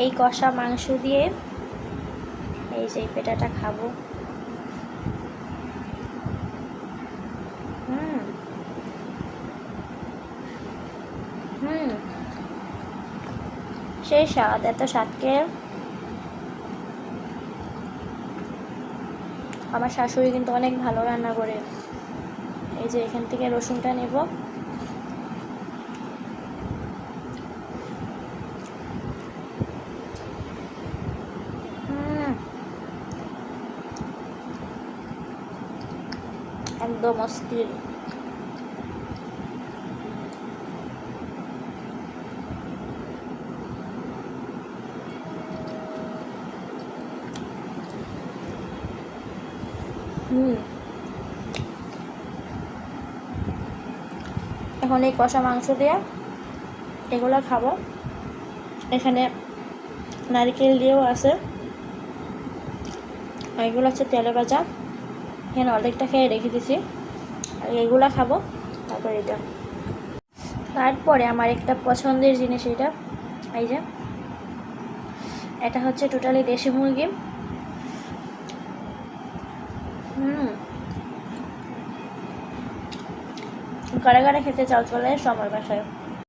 এই কষা মাংস দিয়ে এই যে পেটাটা খাবো। সেই স্বাদ, এত স্বাদকে আমার শাশুড়ি কিন্তু অনেক ভালো রান্না করে। এই যে এখান থেকে রসুনটা নেব, একদম অস্থির। এখন এই কষা মাংস দিয়ে এগুলো খাবো। এখানে নারকেল দিয়েও আছে, এগুলো হচ্ছে তেলে ভাজা। এখানে অর্ধেকটা খেয়ে রেখে দিছি, আর এগুলো খাবো। তারপর এটা, তারপরে আমার একটা পছন্দের জিনিস এটা, এই যে এটা হচ্ছে টোটালি দেশি মুরগি। কারা কারা খেতে চাও চলে এসো আমার বাসায়।